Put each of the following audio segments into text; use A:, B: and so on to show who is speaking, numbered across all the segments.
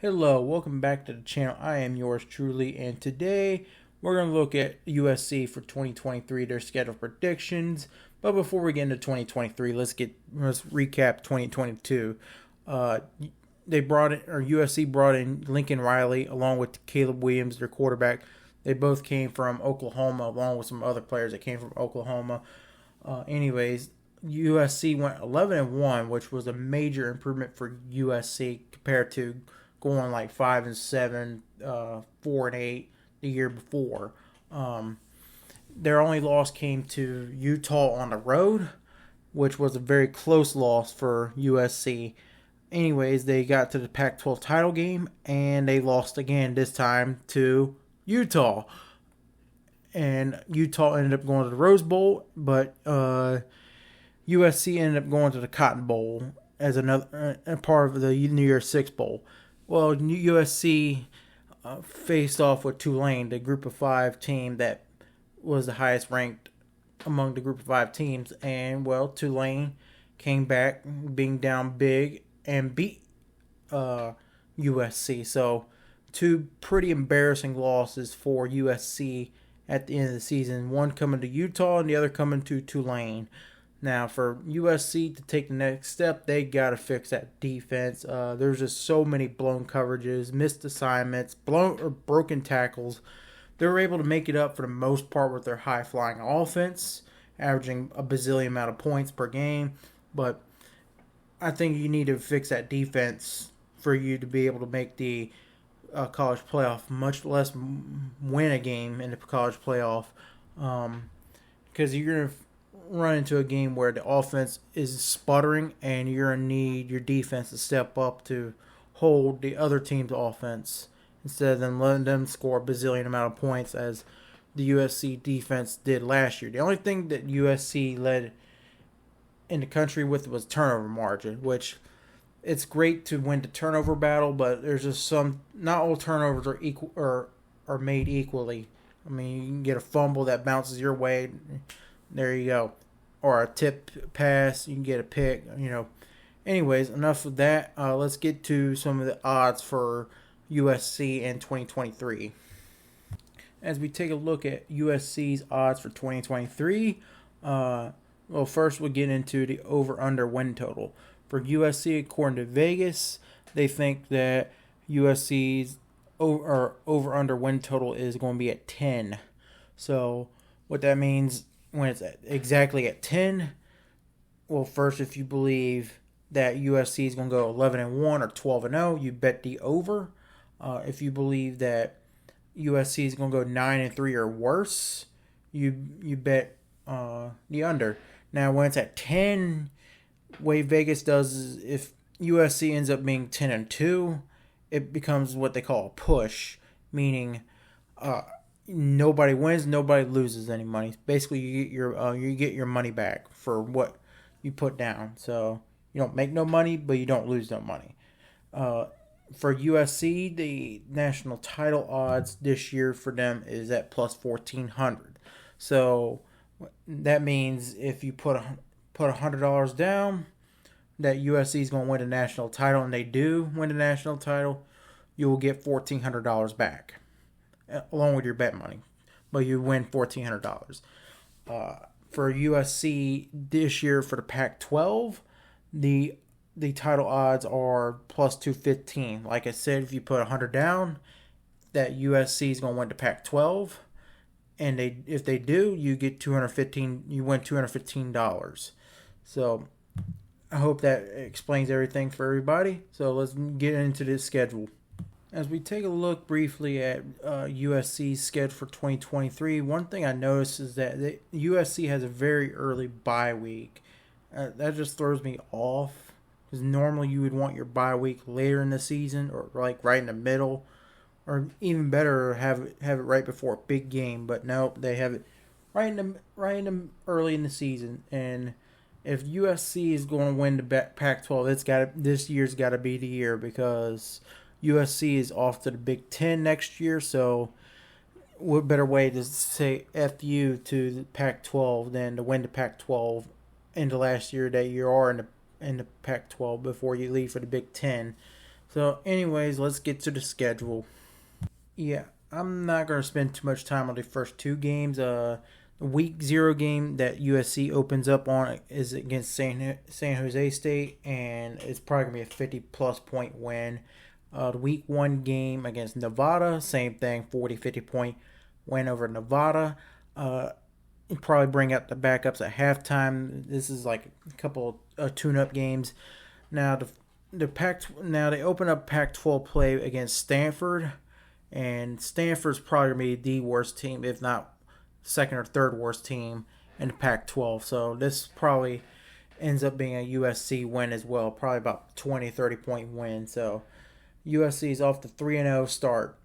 A: Hello, welcome back to the channel. I am yours truly, and today we're going to look at USC for 2023, their schedule predictions. But before we get into 2023, let's recap 2022. Uh, USC brought in Lincoln Riley along with Caleb Williams, their quarterback. They both came from Oklahoma, along with some other players that came from Oklahoma. USC went 11-1, which was a major improvement for USC compared to going like 5-7, 4-8 the year before. Their only loss came to Utah on the road, which was a very close loss for USC. Anyways, they got to the Pac-12 title game and they lost again, this time to Utah. And Utah ended up going to the Rose Bowl, but USC ended up going to the Cotton Bowl as another part of the New Year's Six Bowl. Well, USC faced off with Tulane, the Group of Five team that was the highest ranked among the Group of Five teams, and well, Tulane came back being down big and beat USC. So, two pretty embarrassing losses for USC at the end of the season. One coming to Utah and the other coming to Tulane. Now, for USC to take the next step, they got to fix that defense. There's just so many blown coverages, missed assignments, broken tackles. They were able to make it up for the most part with their high-flying offense, averaging a bazillion amount of points per game. But I think you need to fix that defense for you to be able to make the college playoff, much less win a game in the college playoff. Because you're going to run into a game where the offense is sputtering and you're going to need your defense to step up to hold the other team's offense instead of them letting them score a bazillion amount of points as the USC defense did last year. The only thing that USC led in the country with was turnover margin, which it's great to win the turnover battle, but there's just not all turnovers are equal or are made equally. I mean, you can get a fumble that bounces your way. There you go. Or a tip pass, you can get a pick, Anyways, enough of that. Let's get to some of the odds for USC in 2023. As we take a look at USC's odds for 2023, first we'll get into the over-under win total. For USC, according to Vegas, they think that USC's over-under win total is going to be at 10. So what that means when it's exactly at 10, well, first, if you believe that USC is going to go 11-1 or 12-0, you bet the over. If you believe that USC is going to go 9-3 or worse, you bet the under. Now, when it's at 10, way Vegas does is if USC ends up being 10-2, it becomes what they call a push, meaning nobody wins, nobody loses any money. Basically, you get your money back for what you put down. So you don't make no money, but you don't lose no money. For USC, the national title odds this year for them is at plus 1,400. So that means if you put $100 down, that USC is going to win the national title, and they do win the national title, you will get $1,400 back, along with your bet money, but you win $1,400. For USC this year for the Pac-12, the title odds are plus 215. Like I said, if you put 100 down, that USC is going to win the Pac-12, and if they do, you get $215. You win $215. So I hope that explains everything for everybody. So let's get into this schedule. As we take a look briefly at USC's schedule for 2023, one thing I noticed is that USC has a very early bye week. That just throws me off, because normally you would want your bye week later in the season, or like right in the middle, or even better, have it right before a big game. But no, they have it right in the early in the season. And if USC is going to win the Pac-12, this year's got to be the year, because USC is off to the Big Ten next year. So what better way to say F you to the Pac-12 than to win the Pac-12 in the last year that you are in the Pac-12 before you leave for the Big Ten. So, anyways, let's get to the schedule. Yeah, I'm not going to spend too much time on the first two games. The week zero game that USC opens up on is against San Jose State, and it's probably going to be a 50 plus point win. The week one game against Nevada, same thing, 40-50 point win over Nevada. Probably bring out the backups at halftime. This is like a couple of tune-up games. Now now they open up Pac-12 play against Stanford, and Stanford's probably gonna be the worst team, if not second or third worst team in the Pac-12. So this probably ends up being a USC win as well, probably about 20-30 point win. So USC is off the 3-0 start.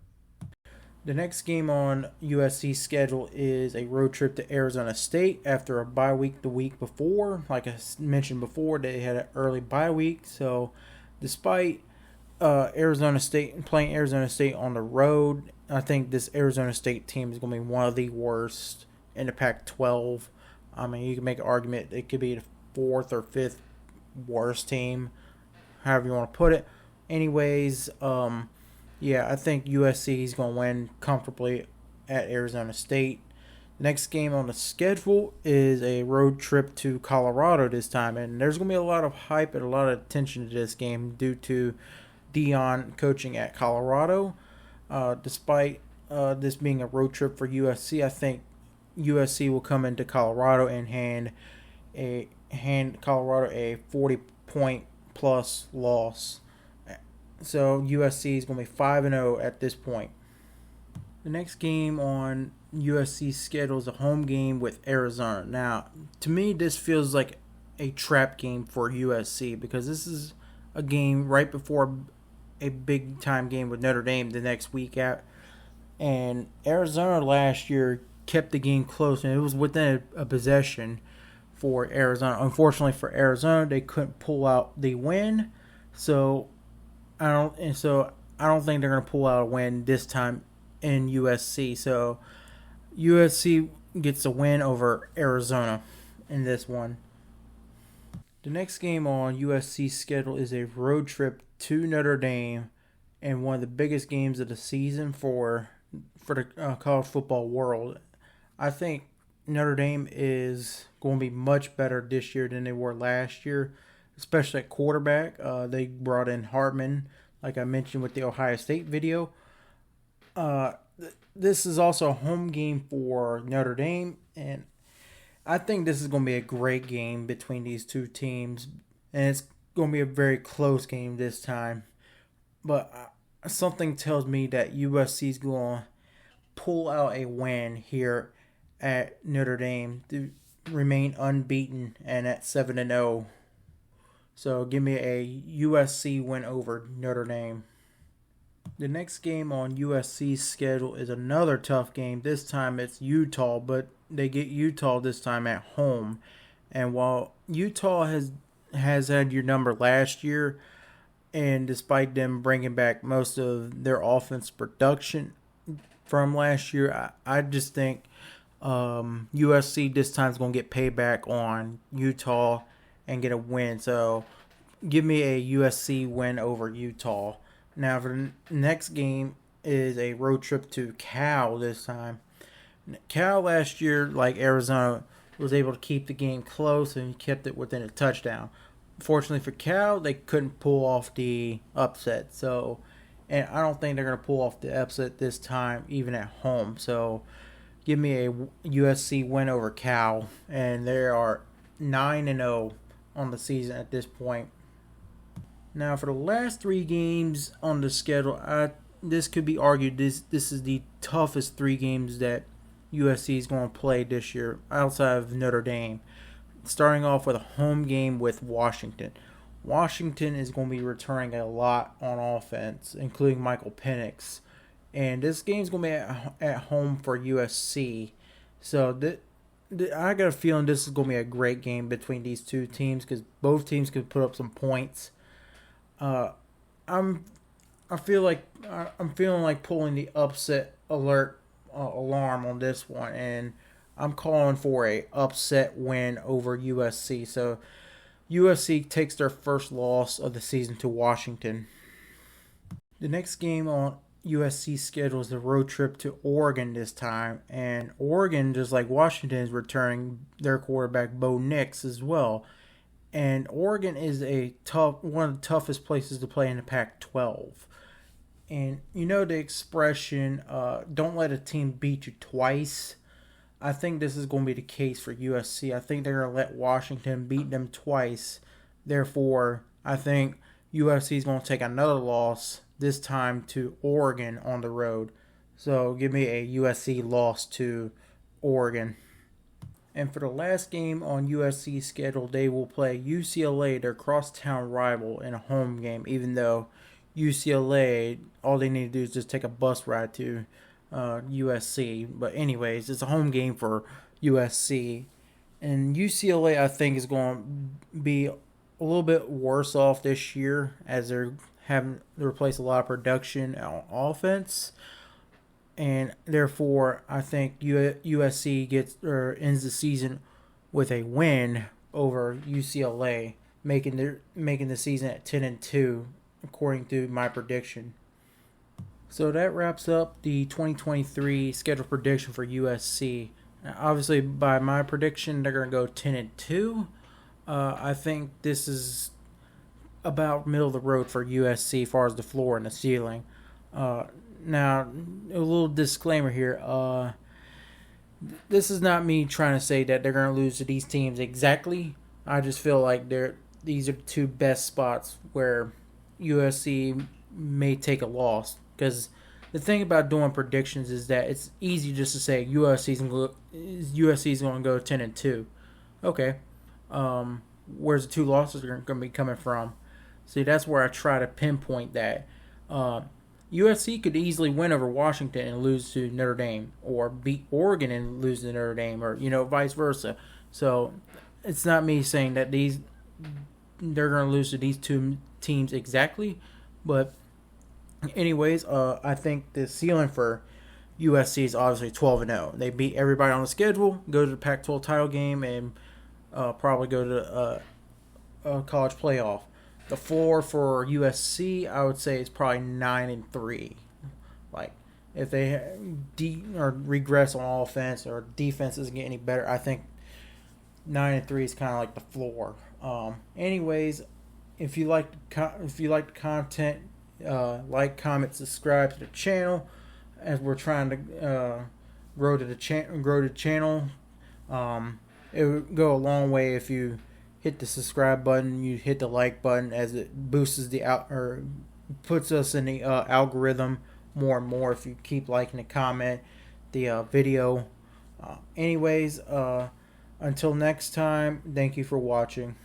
A: The next game on USC's schedule is a road trip to Arizona State after a bye week the week before. Like I mentioned before, they had an early bye week. So despite Arizona State playing Arizona State on the road, I think this Arizona State team is going to be one of the worst in the Pac-12. I mean, you can make an argument it could be the fourth or fifth worst team, however you want to put it. Anyways, yeah, I think USC is going to win comfortably at Arizona State. Next game on the schedule is a road trip to Colorado this time, and there's going to be a lot of hype and a lot of attention to this game due to Dion coaching at Colorado. Despite this being a road trip for USC, I think USC will come into Colorado and hand Colorado a 40-point plus loss. So USC is going to be 5-0 at this point. The next game on USC's schedule is a home game with Arizona. Now, to me, this feels like a trap game for USC because this is a game right before a big time game with Notre Dame the next week out. And Arizona last year kept the game close, and it was within a possession for Arizona. Unfortunately for Arizona, they couldn't pull out the win. So I don't think they're going to pull out a win this time in USC. So USC gets a win over Arizona in this one. The next game on USC's schedule is a road trip to Notre Dame, and one of the biggest games of the season for the college football world. I think Notre Dame is going to be much better this year than they were last year, especially at quarterback. They brought in Hartman, like I mentioned with the Ohio State video. This is also a home game for Notre Dame, and I think this is going to be a great game between these two teams, and it's going to be a very close game this time. But something tells me that USC is going to pull out a win here at Notre Dame to remain unbeaten and at 7-0. So give me a USC win over Notre Dame. The next game on USC's schedule is another tough game. This time it's Utah, but they get Utah this time at home. And while Utah has had your number last year, and despite them bringing back most of their offense production from last year, I just think USC this time is going to get payback on Utah and get a win. So give me a USC win over Utah. Now for the next game is a road trip to Cal this time. Cal last year, like Arizona, was able to keep the game close and kept it within a touchdown. Fortunately for Cal, they couldn't pull off the upset. So, and I don't think they're going to pull off the upset this time, even at home. So, give me a USC win over Cal, and they are 9-0 on the season at this point. Now, for the last three games on the schedule, this could be argued this is the toughest three games that USC is going to play this year outside of Notre Dame. Starting off with a home game with Washington. Washington is going to be returning a lot on offense, including Michael Penix. And this game is going to be at home for USC. So I got a feeling this is going to be a great game between these two teams because both teams could put up some points. I'm feeling like pulling the upset alert alarm on this one, and I'm calling for a upset win over USC. So USC takes their first loss of the season to Washington. The next game on USC's schedule is the road trip to Oregon this time, and Oregon, just like Washington, is returning their quarterback Bo Nix as well. And Oregon is one of the toughest places to play in the Pac-12. And you know the expression, "Don't let a team beat you twice." I think this is going to be the case for USC. I think they're going to let Washington beat them twice. Therefore, I think USC is going to take another loss, this time to Oregon on the road. So give me a USC loss to Oregon. And for the last game on USC's schedule, they will play UCLA, their crosstown rival, in a home game, even though UCLA, all they need to do is just take a bus ride to USC. But anyways, it's a home game for USC. And UCLA, I think, is going to be a little bit worse off this year, as they're having to replace a lot of production on offense. And therefore, I think USC ends the season with a win over UCLA, making the season at 10-2, according to my prediction. So that wraps up the 2023 schedule prediction for USC. Now, obviously, by my prediction, they're going to go 10-2. I think this is about middle of the road for USC as far as the floor and the ceiling. Now, a little disclaimer here. This is not me trying to say that they're going to lose to these teams exactly. I just feel like these are the two best spots where USC may take a loss. Because the thing about doing predictions is that it's easy just to say USC is going to go 10-2. Okay. Where's the two losses are going to be coming from? See, that's where I try to pinpoint that. USC could easily win over Washington and lose to Notre Dame, or beat Oregon and lose to Notre Dame, or vice versa. So it's not me saying that they're going to lose to these two teams exactly, but anyways, I think the ceiling for USC is obviously 12-0. They beat everybody on the schedule, go to the Pac-12 title game, and probably go to a college playoff. The floor for USC, I would say, is probably 9-3. Like, if they regress on offense or defense doesn't get any better, I think 9-3 is kind of like the floor. Anyways, if you like the content, like, comment, subscribe to the channel, as we're trying to grow the channel. It would go a long way if you hit the subscribe button, you hit the like button, as it boosts puts us in the algorithm more and more if you keep liking and comment the video. Anyways, until next time, thank you for watching.